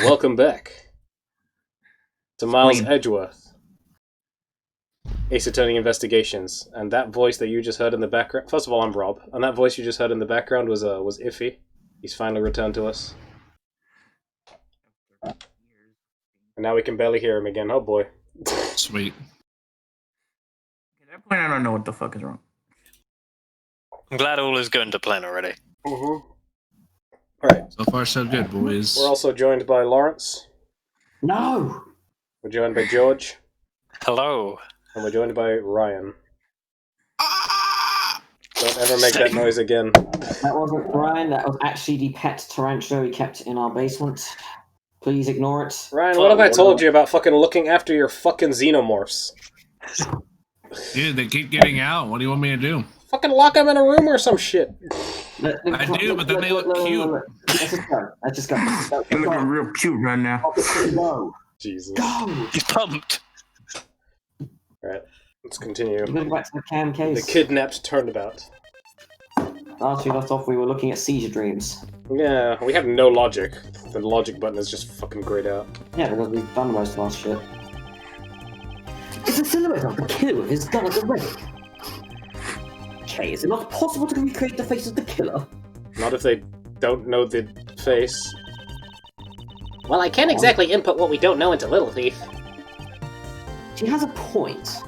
Welcome back to Miles Edgeworth, Ace Attorney Investigations, and that voice that you just heard in the background. First of all, I'm Rob, and that voice you just heard in the background was Iffy. He's finally returned to us, and now we can barely hear him again. Oh boy! Sweet. At that point, I don't know what the fuck is wrong. I'm glad all is going to plan already. Alright. So far, so good, boys. We're also joined by Lawrence. No! We're joined by George. Hello. And we're joined by Ryan. Don't ever make that noise again. That wasn't Ryan, that was actually the pet tarantula we kept in our basement. Please ignore it. Ryan, what have I told you about fucking looking after your fucking xenomorphs? Dude, they keep getting out. What do you want me to do? Fucking lock them in a room or some shit. I do, but then they look cute. Let's just go. You're looking real cute right now. Go. Jesus. Go. He's pumped. Alright, let's continue. We're going back to the cam case. The kidnapped turnabout. Last we left off, we were looking at seizure dreams. Yeah, we have no logic. The logic button is just fucking grayed out. Yeah, because we've done most of our shit. It's a silhouette of the killer with his gun at the ready. Okay, is it not possible to recreate the face of the killer? Not if they don't know the face. Well, I can't exactly input what we don't know into Little Thief. She has a point.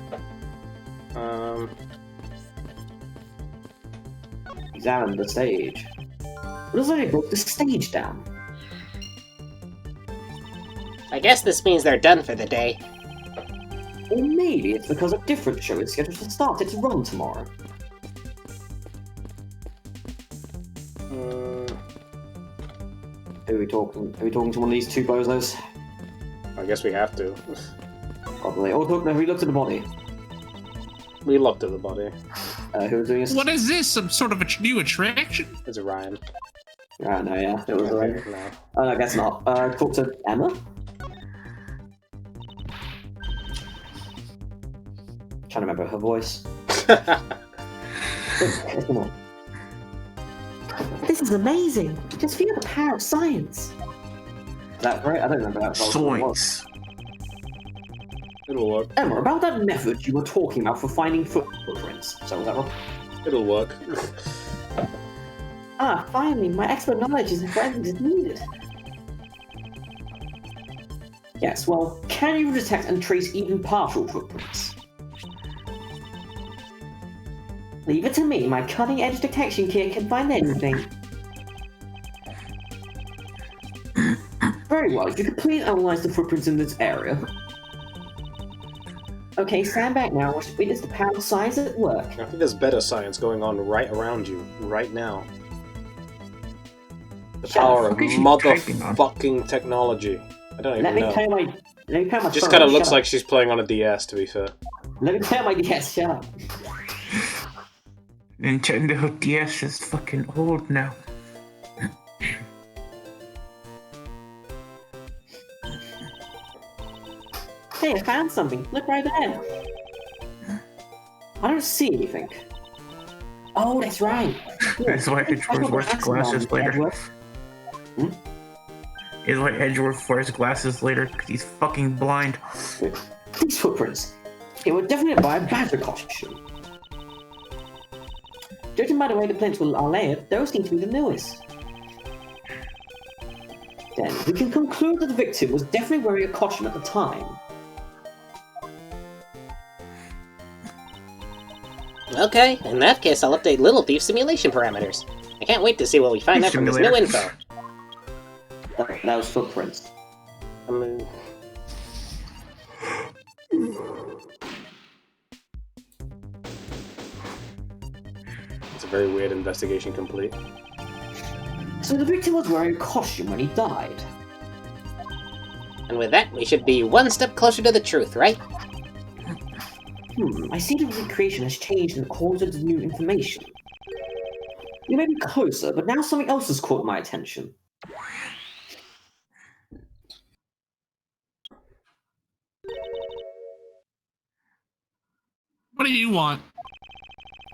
Examine the stage. What does they broke the stage down? I guess this means they're done for the day. Or maybe it's because a different show is scheduled to start its run tomorrow. Who are we talking? Are we talking to one of these two bozos? I guess we have to. Probably. Oh, look, no, we looked at the body. We looked at the body. Who was doing this? What is this? Some sort of a new attraction? It's Ryan. Ah, no, yeah, it was Ryan. No. Oh, I guess not. Talk to Emma? Trying to remember her voice. This is amazing! Just feel the power of science! Is that right? I don't remember that. Science. It'll work. Emma, about that method you were talking about for finding footprints. So was that wrong? It'll work. Ah, finally, my expert knowledge is forensics is needed. Yes, well, can you detect and trace even partial footprints? Leave it to me, my cutting-edge detection kit can find anything. Very well, if you could please analyze the footprints in this area. Okay, stand back now, watch witness the power of science at work. I think there's better science going on right around you, right now. The power of motherfucking technology. I don't even know. Let me pay my Just kind of looks like she's playing on a DS, to be fair. Let me pay my DS, shut up. Nintendo DS is fucking old now. Hey, I found something. Look right there. I don't see anything. Oh, that's right. That's why Edgeworth wears glasses later. Is why Edgeworth wears glasses later, because he's fucking blind. These footprints. They were definitely by a badger costume. Judging by the way the prints are layered, those seem to be the newest. Then, we can conclude that the victim was definitely wearing a costume at the time. Okay, in that case, I'll update Little Thief's simulation parameters. I can't wait to see what we find out from this new info. That was footprints. It's a very weird investigation complete. So the victim was wearing a costume when he died. And with that, we should be one step closer to the truth, right? I see the recreation has changed in accordance with the new information. You may be closer, but now something else has caught my attention. What do you want?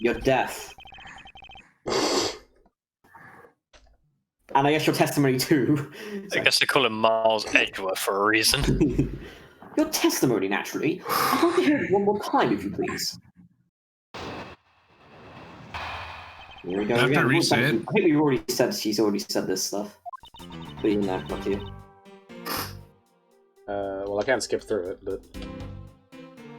You're deaf. And I guess your testimony too. I guess they call him Miles Edgeworth for a reason. Your testimony, naturally. I'd like to hear it one more time, if you please. Here we go I have to again. reset. I think we've already said she's already said this stuff. But even though, not you. Well, I can't skip through it, but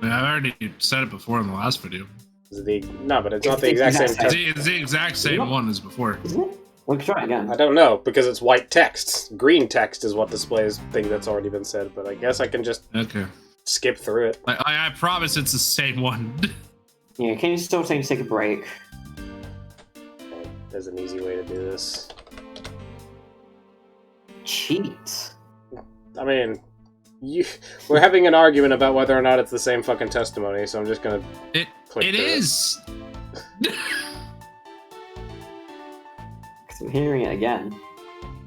I've already said it before in the last video. is it no, but it's not the exact same text. It's the exact same one as before. Isn't it? We can try it again. I don't know, because it's white text. Green text is what displays thing that's already been said, but I guess I can just Okay. skip through it. I promise it's the same one. Yeah, can you still take a break? There's an easy way to do this. Cheat. I mean, we're having an argument about whether or not it's the same fucking testimony, so I'm just gonna It click through is. I'm hearing it again.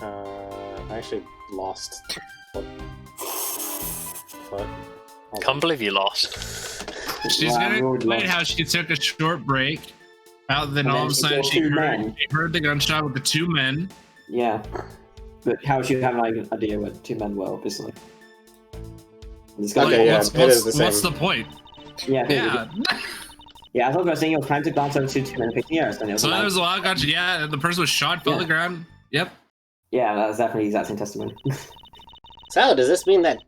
I actually lost. What? Can't believe you lost. She's Wow, gonna Lord explain lost. how she took a short break. Then And all then of a she sudden saw she two heard, men. she heard the gunshot with the two men. Yeah. But how should you have an idea what two men were, obviously? This guy- Okay, yeah, what's, it is the what's same. the point? Yeah, Yeah. yeah, I thought I was saying you were trying to glance over to two men picking the then it was So like, there was a lot of gunshot. Yeah, the person was shot, fell to the ground. Yep. yeah, that's definitely the exact same testimony. So, does this mean that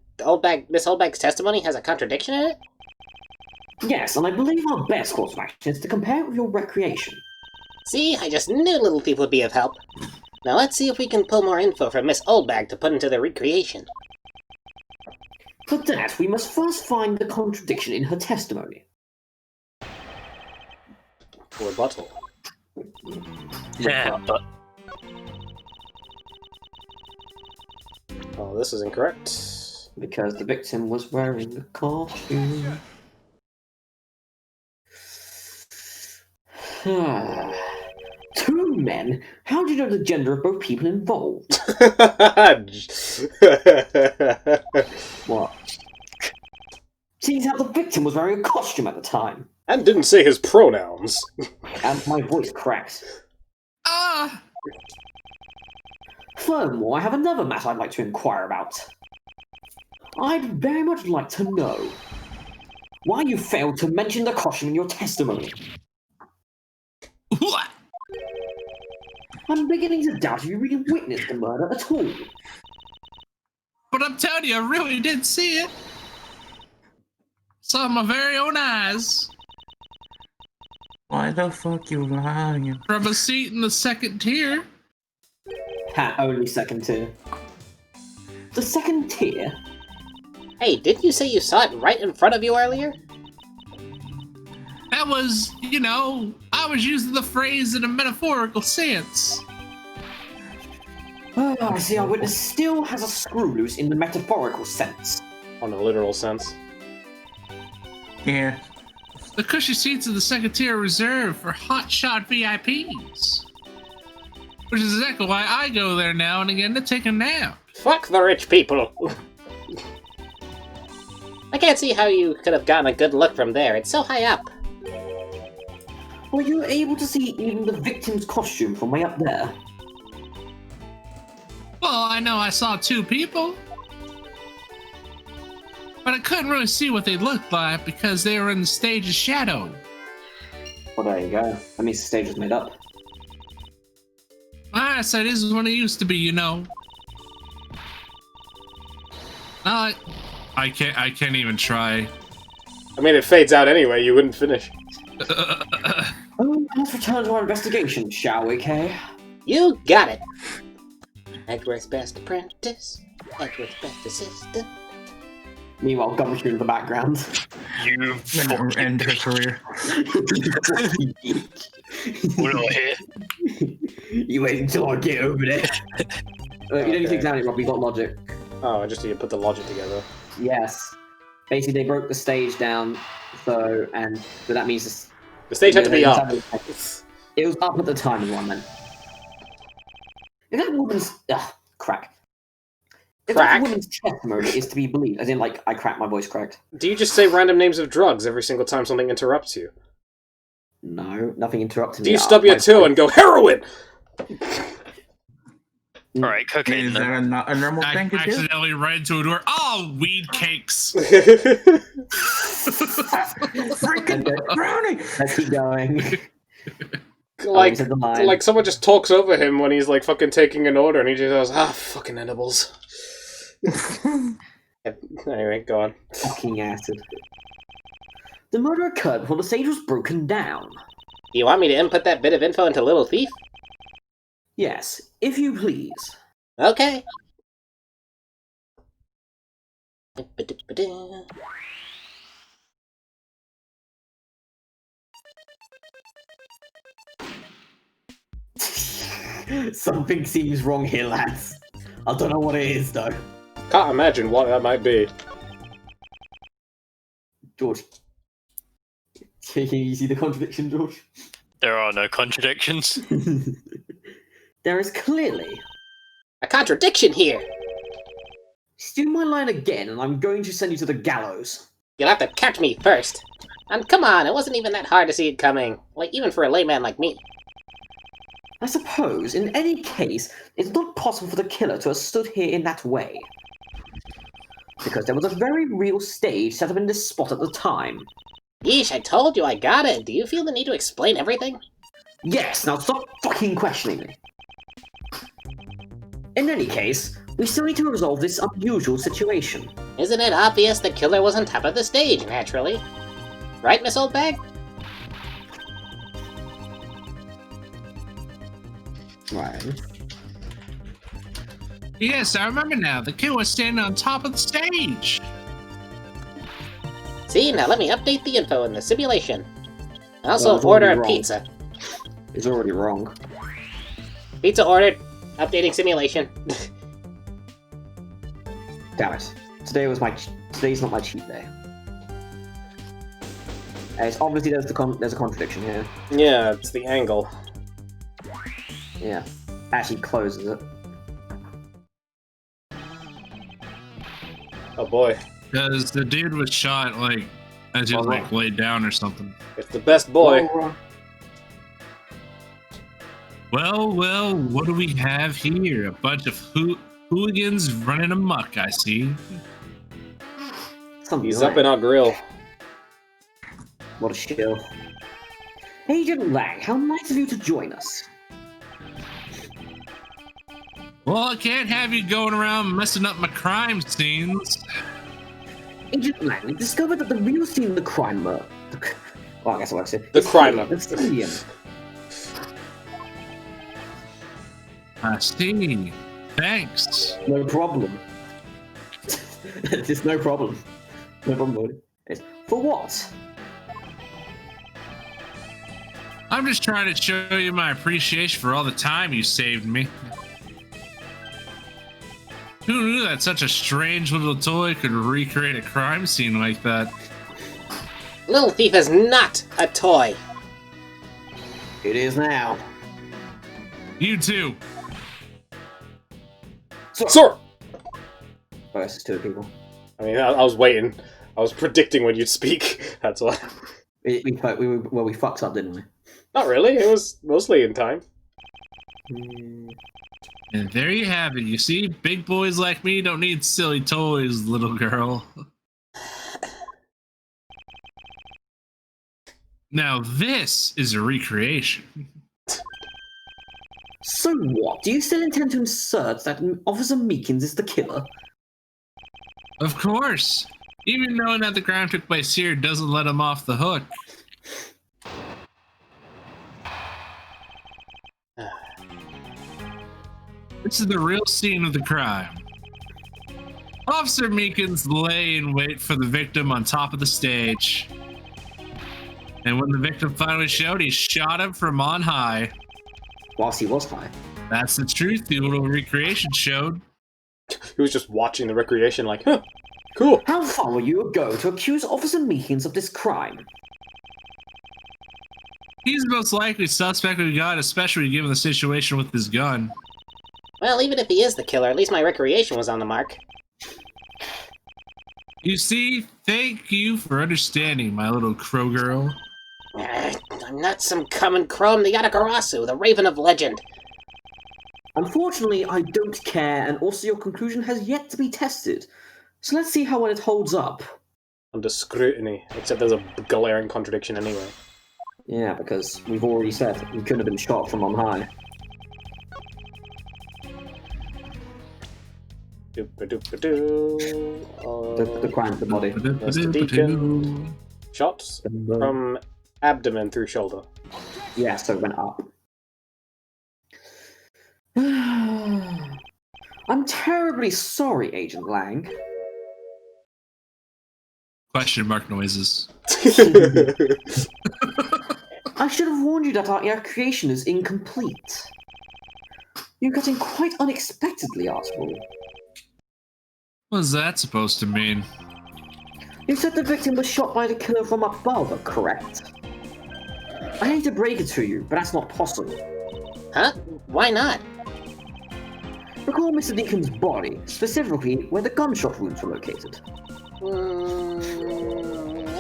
Miss Oldbag's testimony has a contradiction in it? Yes, and I believe our best course of action is to compare it with your recreation. See, I just knew Little Thief would be of help. Now let's see if we can pull more info from Miss Oldbag to put into the recreation. For that, we must first find the contradiction in her testimony. Rebuttal. Yeah, but Oh, this is incorrect. Because the victim was wearing a costume. Two men? How do you know the gender of both people involved? What? Seems how the victim was wearing a costume at the time. And didn't say his pronouns. And my voice cracked. Ah! Furthermore, I have another matter I'd like to inquire about. I'd very much like to know why you failed to mention the costume in your testimony. What? I'm beginning to doubt if you really witnessed the murder at all. But I'm telling you, I really did see it. Saw it with my very own eyes. Why the fuck you lying? From a seat in the second tier. Ha, only second tier. The second tier? Hey, didn't you say you saw it right in front of you earlier? That was, you know, I was using the phrase in a metaphorical sense. Oh, I see our witness still has a screw loose in the metaphorical sense. On a literal sense. Yeah. The cushy seats of the second tier are reserved for hotshot VIPs. Which is exactly why I go there now and again to take a nap. Fuck the rich people! I can't see how you could have gotten a good look from there. It's so high up. Were you able to see even the victim's costume from way up there? Well, I know I saw two people. But I couldn't really see what they looked like because they were in the stage's shadow. Well, there you go. That means the stage was made up. My eyesight isn't what it used to be, you know. I can't even try. I mean, it fades out anyway, you wouldn't finish. Oh, let's return to our investigation, shall we, Kay? You got it! Edward's best apprentice, Edward's best assistant. Meanwhile, Gumshoe in the background. you fucking End her career. we're not here. You wait until I get over there. You don't need to examine it, Rob. We got logic. Oh, I just need to put the logic together. Yes. Basically, they broke the stage down, so that means The stage had to be up. It was up at the time, is what I meant. If that woman's crack. If Crack? that woman's testimony is to be believed, as in, like, I cracked, my voice cracked. Do you just say random names of drugs every single time something interrupts you? No, nothing interrupted me. Do you stub your toe and go, heroin? All right, cocaine. Is Then. that not a normal I thing to do? accidentally ran into a door. Oh, weed cakes. Freaking brownie! Let's keep going. like, said the line. like someone just talks over him when he's like fucking taking an order, and he just goes, fucking edibles. Anyway, go on. Fucking acid. The murder occurred before the stage was broken down. Do you want me to input that bit of info into Little Thief? Yes, if you please. Okay. Something seems wrong here, lads. I don't know what it is, though. Can't imagine what that might be. George. Can you see the contradiction, George? There are no contradictions. There is clearly. A contradiction here! Steal my line again, and I'm going to send you to the gallows. You'll have to catch me first. And come on, it wasn't even that hard to see it coming. Like, even for a layman like me. I suppose, in any case, it's not possible for the killer to have stood here in that way. Because there was a very real stage set up in this spot at the time. Yeesh, I told you I got it. Do you feel the need to explain everything? Yes, now stop fucking questioning me. In any case, we still need to resolve this unusual situation. Isn't it obvious the killer was on top of the stage, naturally? Right, Miss Oldbag? Right. Yes, I remember now. The kid was standing on top of the stage. See, now let me update the info in the simulation. Also, Well, it's order already a wrong. pizza. It's already wrong. Pizza ordered. Updating simulation. Damn it. Today's not my cheat day. It's obviously there's a contradiction here. Yeah, it's the angle. Yeah. Actually closes it. Oh boy. Because the dude was shot, like, as he was, like, laid down or something. It's the best boy. Well, what do we have here? A bunch of hooligans running amok, I see. He's up in our grill. What a shill. Agent Lang, how nice of you to join us. Well, I can't have you going around messing up my crime scenes. Agent Lang, we discovered that the real scene of the crime well, I guess I'll say The crime. The stadium. I see. Thanks. No problem. There's no problem. No problem, Lord. For what? I'm just trying to show you my appreciation for all the time you saved me. Who knew that such a strange little toy could recreate a crime scene like that? Little Thief is not a toy. It is now. You too. Sir! Oh, this is two people. I mean, I was waiting. I was predicting when you'd speak. That's why. We fucked up, didn't we? Not really. It was mostly in time. And there you have it. You see, big boys like me don't need silly toys, little girl. Now this is a recreation. So what? Do you still intend to insert that Officer Meekins is the killer? Of course. Even knowing that the crime took place here doesn't let him off the hook. This is the real scene of the crime. Officer Meekins lay in wait for the victim on top of the stage. And when the victim finally showed, he shot him from on high. Whilst he was high. That's the truth the little recreation showed. He was just watching the recreation like, huh, cool. How far will you go to accuse Officer Meekins of this crime? He's the most likely suspect we got, especially given the situation with his gun. Well, even if he is the killer, at least my recreation was on the mark. You see, thank you for understanding, my little crow girl. I'm not some common crone, the Yatagarasu, the Raven of Legend. Unfortunately, I don't care, and also your conclusion has yet to be tested. So let's see how well it holds up. Under scrutiny, except there's a glaring contradiction anyway. Yeah, because we've already said he couldn't have been shot from on high. Doopa-doopa-doo. The crime, the body. Mr. Deacon. Shots from abdomen through shoulder. Yeah, so it went up. I'm terribly sorry, Agent Lang. Question mark noises. I should have warned you that our creation is incomplete. You got in quite unexpectedly, Artful. What's that supposed to mean? You said the victim was shot by the killer from above, correct? I hate to break it to you, but that's not possible. Huh? Why not? Recall Mr. Deacon's body, specifically where the gunshot wounds were located.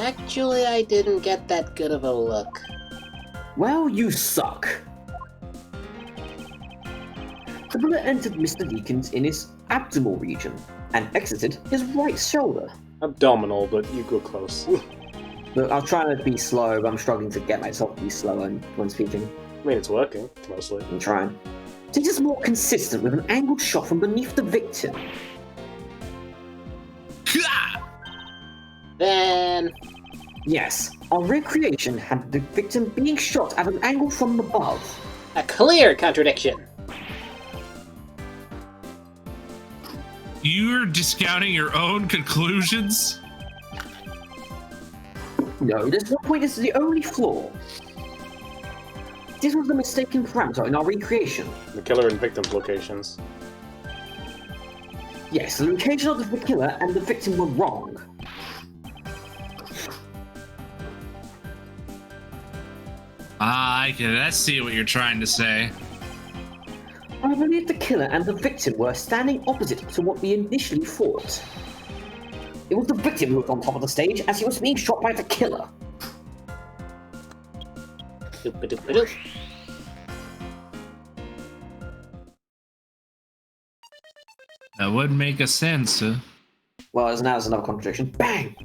Actually, I didn't get that good of a look. Well, you suck. The bullet entered Mr. Deacon's in his abdominal region and exited his right shoulder. Abdominal, but you go close. Look, I'll try to be slow, but I'm struggling to get myself to be slower when speaking. I mean, it's working, mostly. I'm trying. This is more consistent with an angled shot from beneath the victim. Then... Yes, our recreation had the victim being shot at an angle from above. a clear contradiction. You're discounting your own conclusions? No, there's no point. This is the only flaw. This was the mistaken parameter in our recreation. The killer and victim's locations. Yes, the location of the killer and the victim were wrong. I see what you're trying to say. I believe the killer and the victim were standing opposite to what we initially thought. It was the victim who was on top of the stage as he was being shot by the killer. Doop-a-doop-a-doop. That would make a sense, huh? Well, now there's another contradiction. Bang!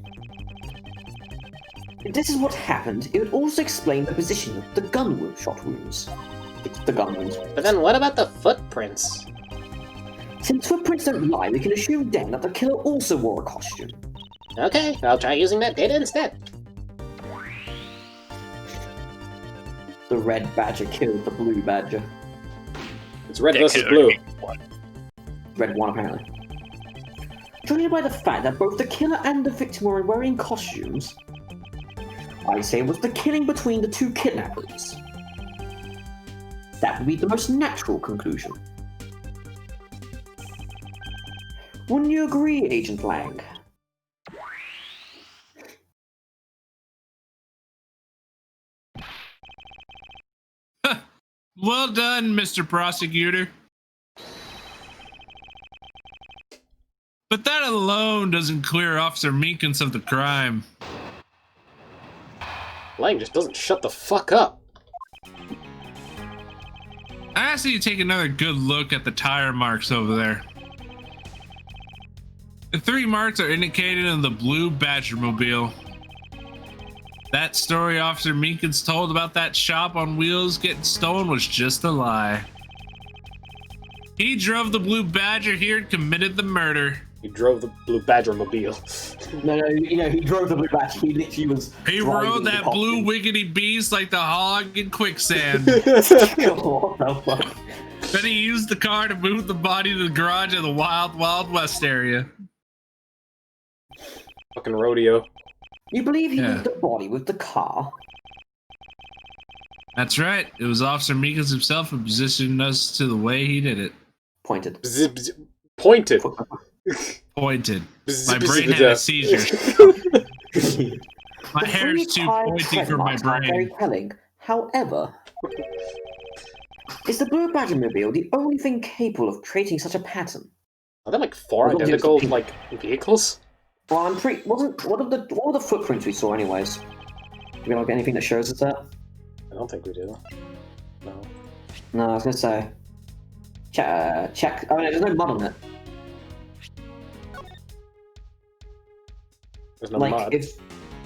If this is what happened, it would also explain the position of the gunshot wounds. The gun wounds. But then what about the footprints? Since footprints don't lie, we can assume then that the killer also wore a costume. Okay, I'll try using that data instead. The red badger killed the blue badger. It's red Yeah, versus killer. blue. Red one, apparently. Judging by the fact that both the killer and the victim were wearing costumes, I say it was the killing between the two kidnappers. That would be the most natural conclusion. Wouldn't you agree, Agent Lang? Well done, Mr. Prosecutor. But that alone doesn't clear Officer Meekins of the crime. Lang just doesn't shut the fuck up. I ask you to take another good look at the tire marks over there. The 3 marks are indicated in the blue Badgermobile. That story Officer Meekins told about that shop on wheels getting stolen was just a lie. He drove the blue Badger here and committed the murder. He drove the blue Badger mobile. No, he drove the blue badger. He literally was. He rode that blue wiggity beast like the hog in quicksand. What the fuck? Then he used the car to move the body to the garage of the Wild Wild West area. Fucking rodeo. You believe he Yeah. moved the body with the car? That's right. It was Officer Meekins himself who positioned us to the way he did it. Pointed. Bzz, bzz, pointed. Pointed. Bzz, My bzz, brain bzz, had a bzz. seizure. My The hair's three too tire pointy tread for my marks are very brain. telling. However, is the blue Badgermobile the only thing capable of creating such a pattern? Are there like 4 I don't think identical it's a like vehicles? Well, I'm pretty. What were the footprints we saw, anyways? Do we like anything that shows us that? I don't think we do. No. No, I was gonna say. Check. Oh, no, there's no mud on it. There's no mud.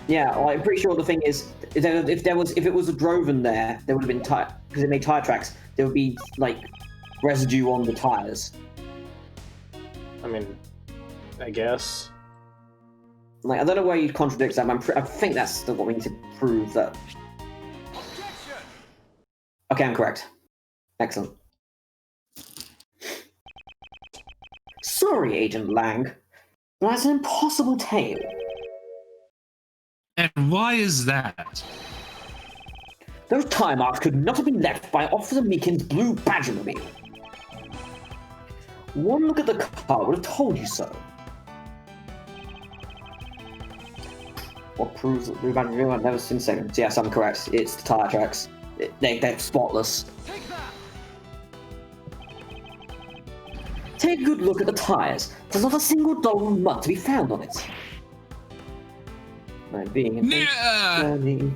I'm pretty sure the thing is, if it was a Droven there would have been tire, because it made tire tracks. There would be like residue on the tires. I mean, I guess. Like, I don't know where you contradict that, but I think that's what we need to prove that. Okay, I'm correct. Excellent. Sorry, Agent Lang, but that's an impossible tale. And why is that? Those tire marks could not have been left by Officer Meekin's blue Badgermobile. One look at the car would have told you so. What proves that the blue Badgermobile had never seen seconds? Yes, I'm correct. It's the tire tracks. They're spotless. Take a good look at the tires. There's not a single dog of mud to be found on it.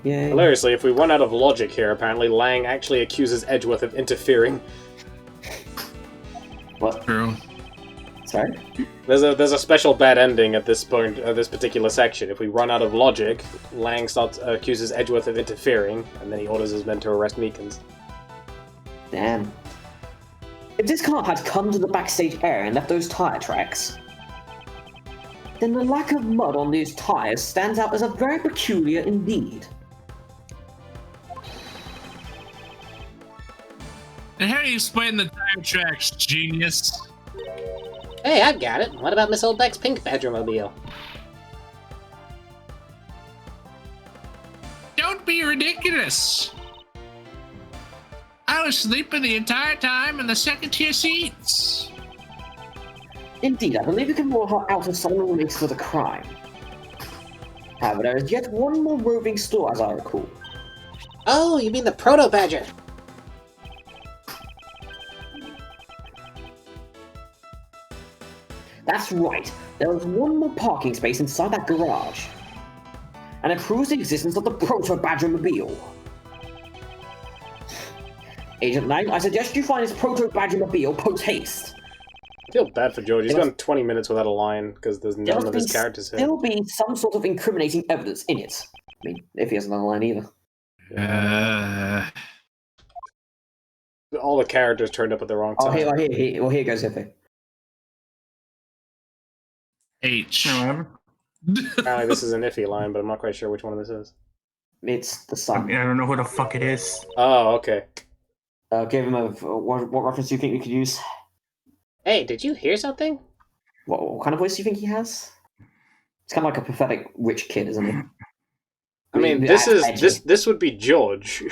Hilariously, if we run out of logic here, apparently Lang actually accuses Edgeworth of interfering. What? True. Sorry? There's a special bad ending at this point, this particular section. If we run out of logic, Lang accuses Edgeworth of interfering, and then he orders his men to arrest Meekins. Damn. If this car had come to the backstage area and left those tire tracks, then the lack of mud on these tires stands out as a very peculiar indeed. And how do you explain the time tracks, genius? Hey, I got it. What about Miss Oldbeck's pink Badgermobile? Don't be ridiculous! I was sleeping the entire time in the second-tier seats. Indeed, I believe we can rule her out of some links for the crime. However, there is yet one more roving store, as I recall. Oh, you mean the Proto-Badger? That's right. There is one more parking space inside that garage. And it proves the existence of the Proto-Badgermobile. Agent Lang, I suggest you find this Proto-Badgermobile post-haste. I feel bad for George. He's gone 20 minutes without a line because there's none of his characters here. There will be some sort of incriminating evidence in it. I mean, if he has another line either. All the characters turned up at the wrong time. Here goes Hippie. H. Apparently this is an iffy line, but I'm not quite sure which one of this is. It's the sun. I don't know who the fuck it is. Oh, okay. Give him what reference do you think we could use? Hey, did you hear something? What kind of voice do you think he has? It's kind of like a pathetic rich kid, isn't he? I mean, this would be George.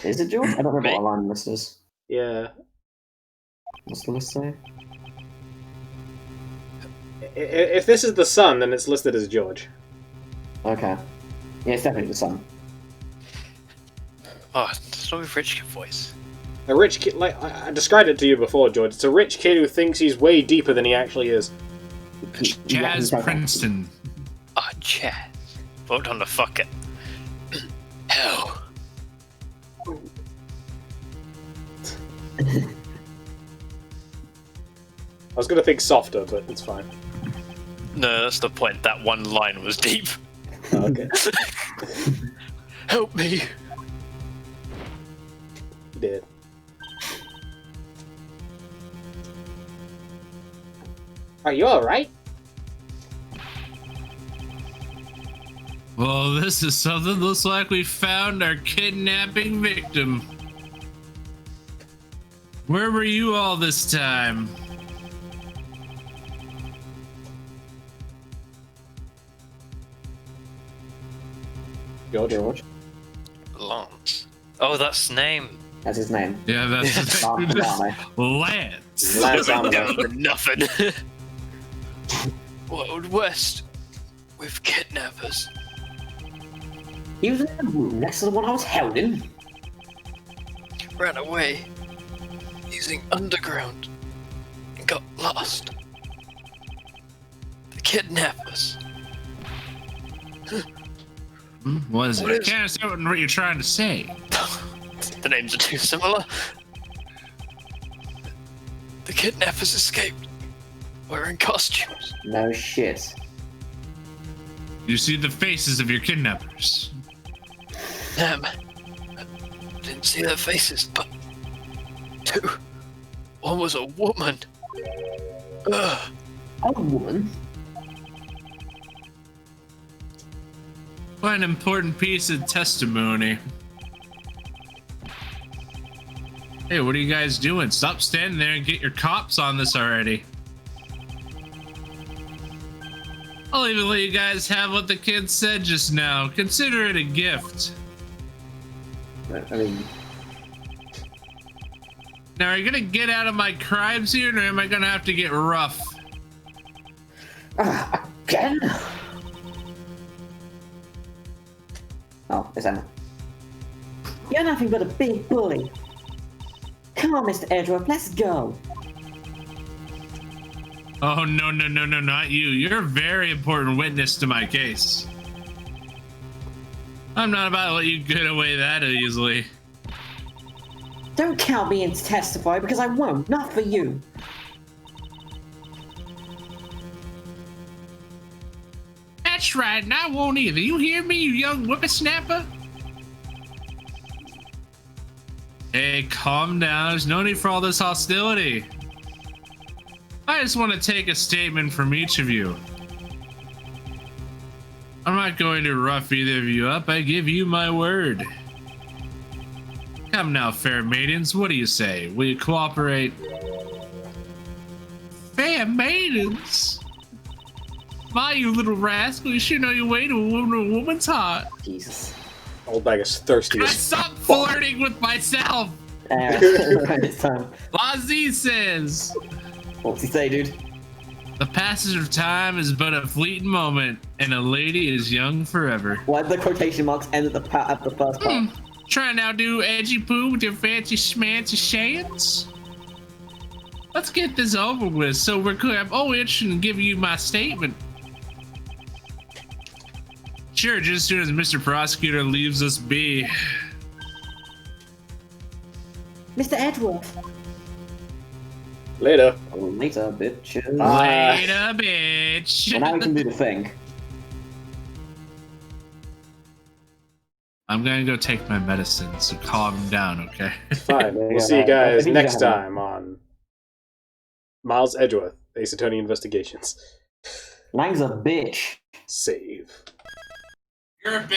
Is it George? I don't remember what line this is. Yeah. What's the list say? If this is the son, then it's listed as George. Okay. Yeah, it's definitely the son. Oh, it's not a rich kid voice. A rich kid, like I described it to you before, George. It's a rich kid who thinks he's way deeper than he actually is. Chaz Princeton. Oh, Chaz. Vote on the fucking hell. I was gonna think softer, but it's fine. No, that's the point. That one line was deep. Oh, okay. Help me. You did. Are you alright? Well, this is something that looks like we found our kidnapping victim. Where were you all this time? George. Lance. Oh, that's his name. That's his name. Yeah, that's Lance. Lance Down for nothing. Wild West with kidnappers. He was in the room next to the one I was held in. Ran away using underground and got lost. The kidnappers. What is it? I can't understand what you're trying to say. The names are too similar. kidnappers escaped. Wearing costumes. No shit. You see the faces of your kidnappers. Damn. I didn't see their faces, but... two. One was a woman. Ugh. A woman? What an important piece of testimony. Hey, what are you guys doing? Stop standing there and get your cops on this already. I'll even let you guys have what the kid said just now. Consider it a gift. I mean... Now, are you gonna get out of my crimes here, or am I gonna have to get rough? Again? Oh, it's Emma. You're nothing but a big bully. Come on, Mr. Edgeworth, let's go. Oh, no, not you. You're a very important witness to my case. I'm not about to let you get away that easily. Don't count me in to testify, because I won't. Not for you. That's right, and I won't either. You hear me, you young whippersnapper? Hey, calm down. There's no need for all this hostility. I just want to take a statement from each of you. I'm not going to rough either of you up. I give you my word. Come now, fair maidens. What do you say? Will you cooperate? Fair maidens? My, you little rascal. You sure know your way to a woman's heart. Jesus. Old bag is thirsty I as stop flirting with myself. It's time. Lazi says, What's he say, dude? the passage of time is but a fleeting moment, and a lady is young forever. Why did the quotation marks end at the first part? Trying to outdo Edgy Poo with your fancy schmancy shades? Let's get this over with so we're clear. I'm all interested in giving you my statement. Sure, just as soon as Mr. Prosecutor leaves us be. Mr. Edgeworth. Later. Later, bitches. Later, bitch. Well, now we can do the thing. I'm gonna go take my medicine, so calm down, okay? Fine. We'll see you guys next time on Miles Edgeworth, Ace Attorney Investigations. Lang's a bitch. Save. You're a bitch.